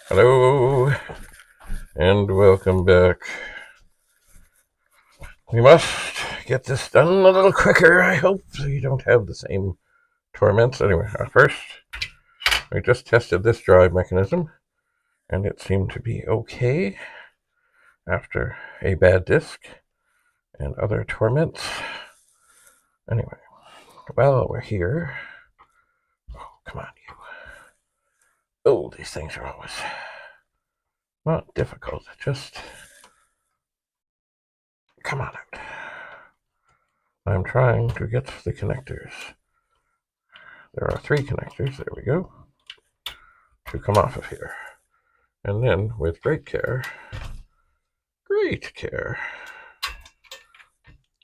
Hello, and welcome back. We must get this done a little quicker, I hope, so you don't have the same torments. Anyway, first, we just tested this drive mechanism, and it seemed to be okay after a bad disk and other torments. Anyway, while we're here, oh, come on, you. Oh, these things are always not difficult, just come on out. I'm trying to get the connectors. There are 3 connectors, there we go, to come off of here. And then, with great care,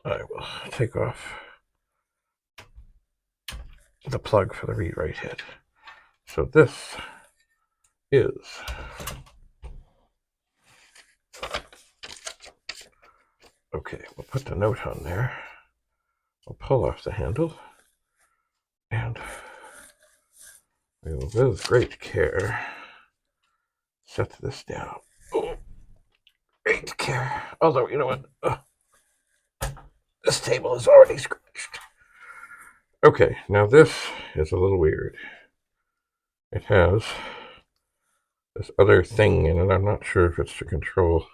I will take off the plug for the read-write head. So this is okay. We'll put the note on there. We'll pull off the handle, and we will, with great care, set this down. Oh, great care. Although, you know what? This table is already scratched. Okay, now this is a little weird. It has this other thing in it. I'm not sure if it's to control,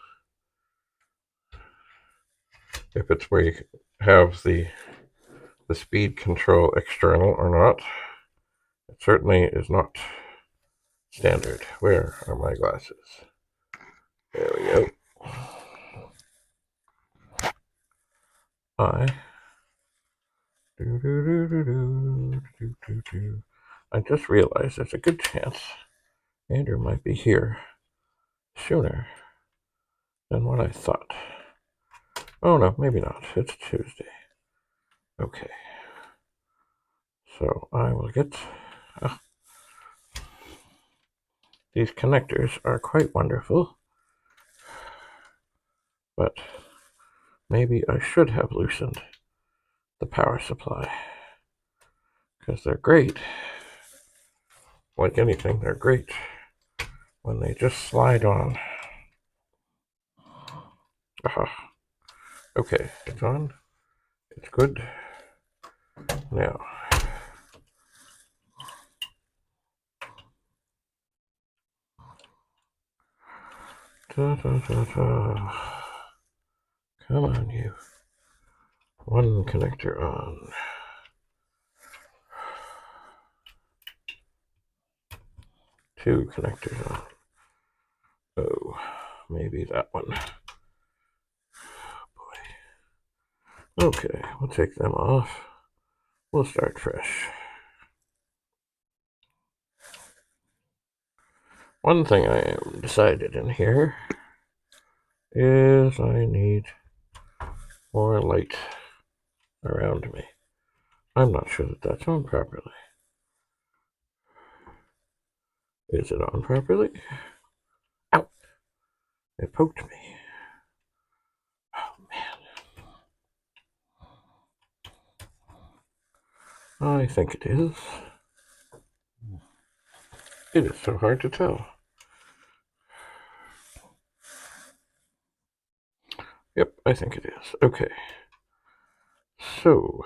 if it's where you have the speed control external or not. It certainly is not standard. Where are my glasses? There we go. I just realized there's a good chance Andrew might be here sooner than what I thought. Oh no, maybe not. It's Tuesday. Okay. So I will get... these connectors are quite wonderful, but maybe I should have loosened the power supply, because they're great. Like anything, they're great when they just slide on. Okay, it's on. It's good. Now, come on, you. One connector on. Two connectors on. Oh, maybe that one. Boy. Okay, we'll take them off. We'll start fresh. One thing I am decided in here is I need more light around me. I'm not sure that that's on properly. Is it on properly? Ow! It poked me. Oh, man. I think it is. It is so hard to tell. Yep, I think it is. Okay. So,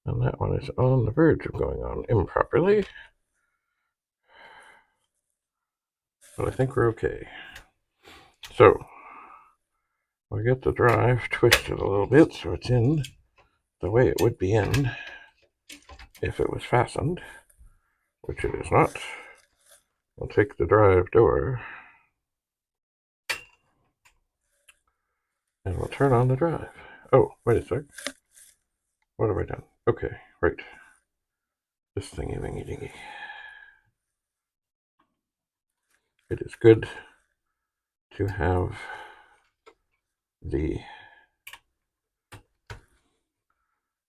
and that one is on the verge of going on improperly. But I think we're okay. So, we get the drive twisted a little bit so it's in the way it would be in if it was fastened, which it is not. We'll take the drive door and we'll turn on the drive. Oh, wait a sec. What have I done? Okay, right. This thingy-wingy-dingy. It is good to have the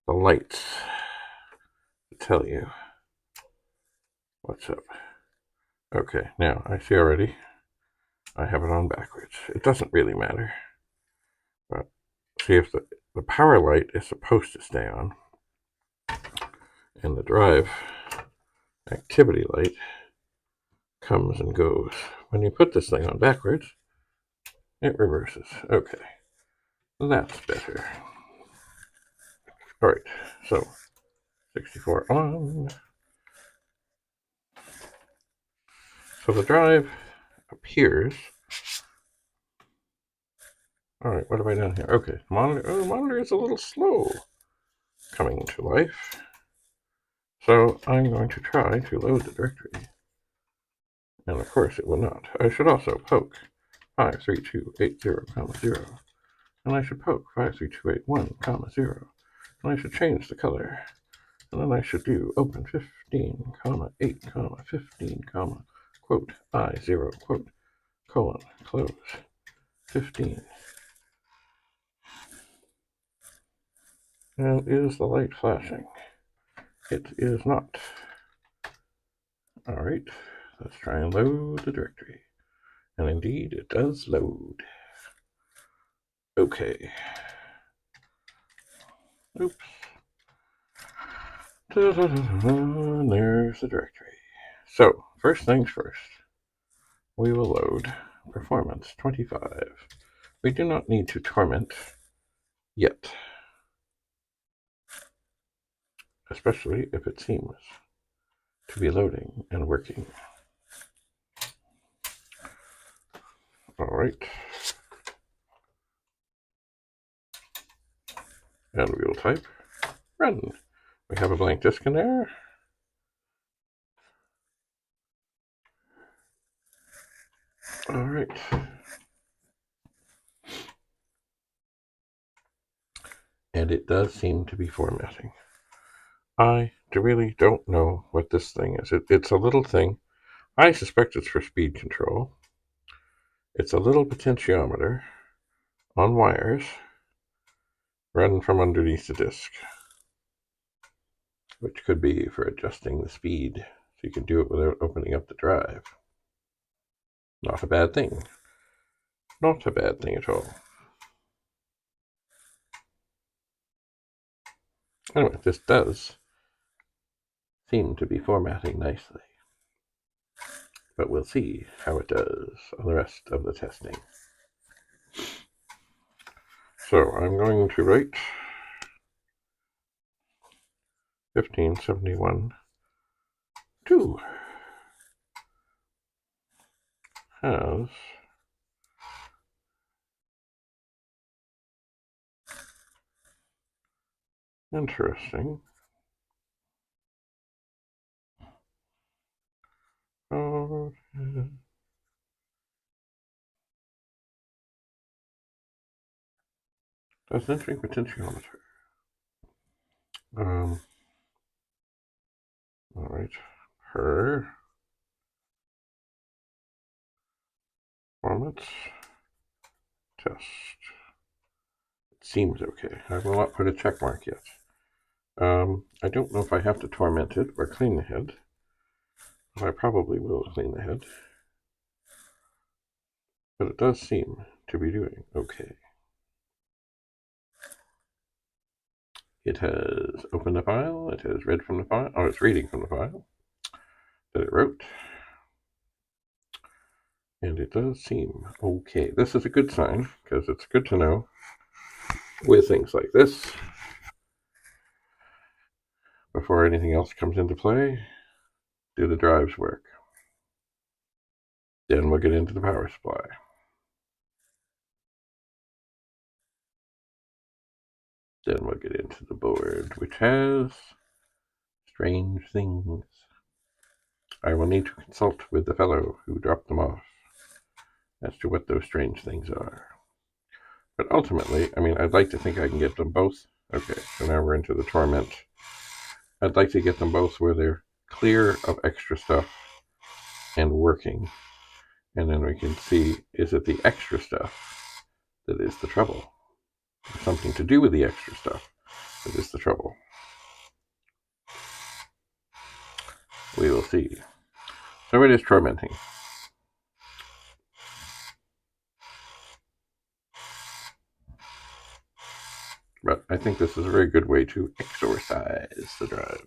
lights to tell you what's up. Okay, now I see already I have it on backwards. It doesn't really matter. But see, if the power light is supposed to stay on and the drive activity light comes and goes. When you put this thing on backwards, it reverses. Okay, that's better. All right, so 64 on. So the drive appears. All right, what have I done here? Okay, monitor. Oh, the monitor is a little slow coming to life. So I'm going to try to load the directory. And of course it will not. I should also poke 53280, 0. And I should poke 53281, 0. And I should change the color. And then I should do open 15, 8, 15, quote, I0, quote, colon, close, 15. And is the light flashing? It is not. All right, let's try and load the directory. And indeed, it does load. Okay. Oops. And there's the directory. So, first things first. We will load performance 25. We do not need to torment yet, especially if it seems to be loading and working. All right. And we will type run. We have a blank disk in there. All right. And it does seem to be formatting. I really don't know what this thing is. It's a little thing. I suspect it's for speed control. It's a little potentiometer on wires run from underneath the disk, which could be for adjusting the speed so you can do it without opening up the drive. Not a bad thing. Not a bad thing at all. Anyway, this does seem to be formatting nicely. But we'll see how it does on the rest of the testing. So I'm going to write 1571 2 has interesting that's an interesting potentiometer. All right, per performance test. It seems okay. I will not put a check mark yet. I don't know if I have to torment it or clean the head. I probably will clean the head. But it does seem to be doing okay. It has opened the file. It has read from the file. Oh, it's reading from the file that it wrote. And it does seem okay. This is a good sign, because it's good to know with things like this, before anything else comes into play, do the drives work? Then we'll get into the power supply. Then we'll get into the board, which has strange things. I will need to consult with the fellow who dropped them off as to what those strange things are. But ultimately, I mean, I'd like to think I can get them both. Okay, so now we're into the torment. I'd like to get them both where they're clear of extra stuff and working. And then we can see, is it the extra stuff that is the trouble? Or something to do with the extra stuff that is the trouble? We will see. So it is tormenting. But I think this is a very good way to exorcise the drives.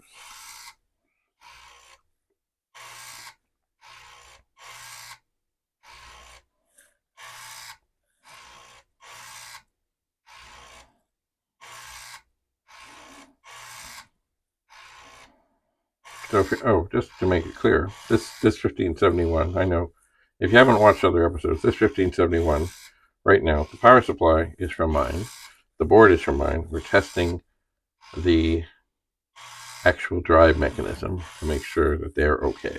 So, just to make it clear, this 1571, I know, if you haven't watched other episodes, this 1571, right now, the power supply is from mine. The board is from mine. We're testing the actual drive mechanism to make sure that they're okay,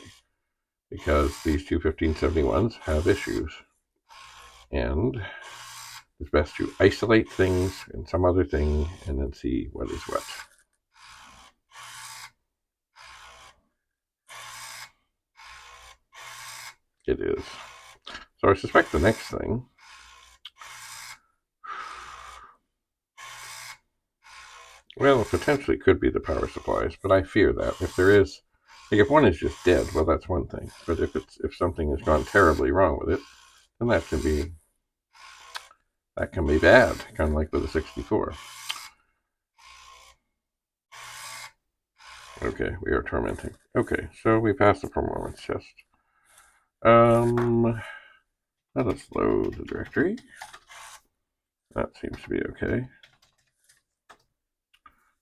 because these two 1571s have issues. And it's best to isolate things in some other thing and then see what is what. It is. So I suspect the next thing, well, it potentially could be the power supplies, but I fear that if there is, like, if one is just dead, well, that's one thing. But if something has gone terribly wrong with it, then that can be bad, kind of like with a 64. Okay, we are tormenting. Okay, so we passed the performance test. Let us load the directory. That seems to be okay.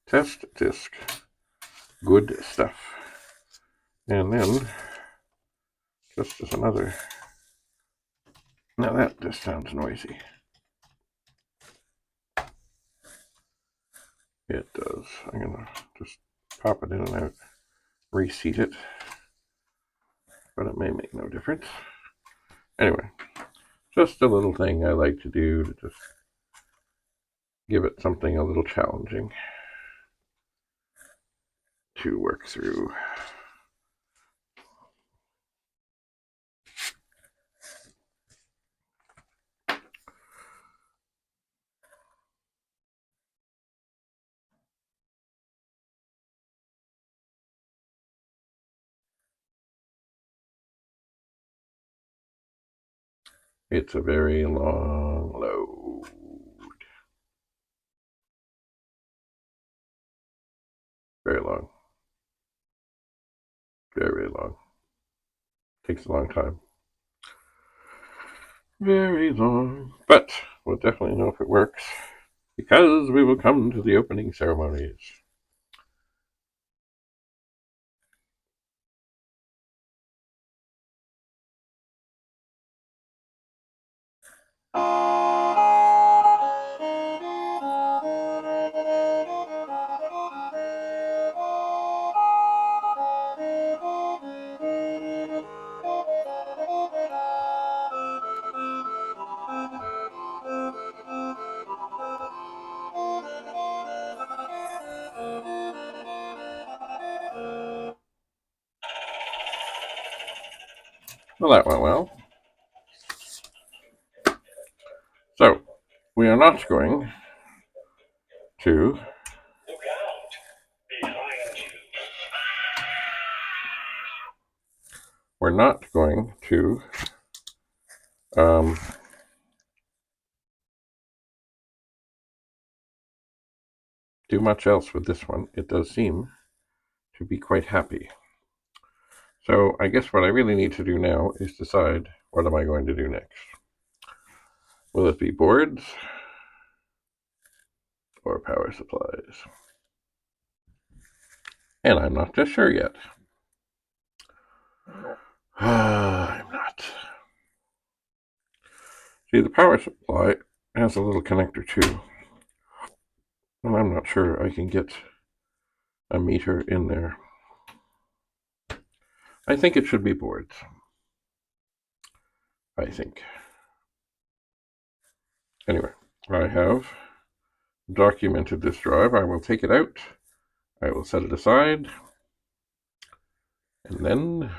Test disk. Good stuff. And then, just as another... Now that just sounds noisy. It does. I'm going to just pop it in and out, reseat it, but it may make no difference. Anyway, just a little thing I like to do to just give it something a little challenging to work through. It's a very long load. Very long. Very long. Takes a long time. Very long. But we'll definitely know if it works, because we will come to the opening ceremonies. Well, that went well. So, we are not going to do much else with this one. It does seem to be quite happy. So I guess what I really need to do now is decide what am I going to do next. Will it be boards or power supplies? And I'm not just sure yet. I'm not. See, the power supply has a little connector too. And I'm not sure I can get a meter in there. I think it should be boards. I think. Anyway, I have documented this drive. I will take it out. I will set it aside. And then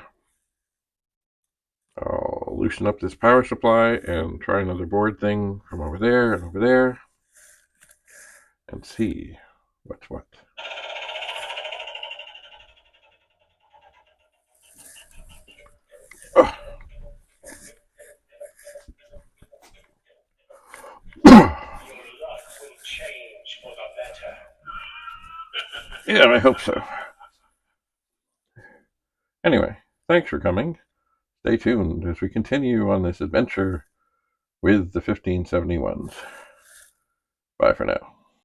I'll loosen up this power supply and try another board thing from over there and over there and see what's what. Oh. Yeah, I hope so. Anyway, thanks for coming. Stay tuned as we continue on this adventure with the 1571s. Bye for now.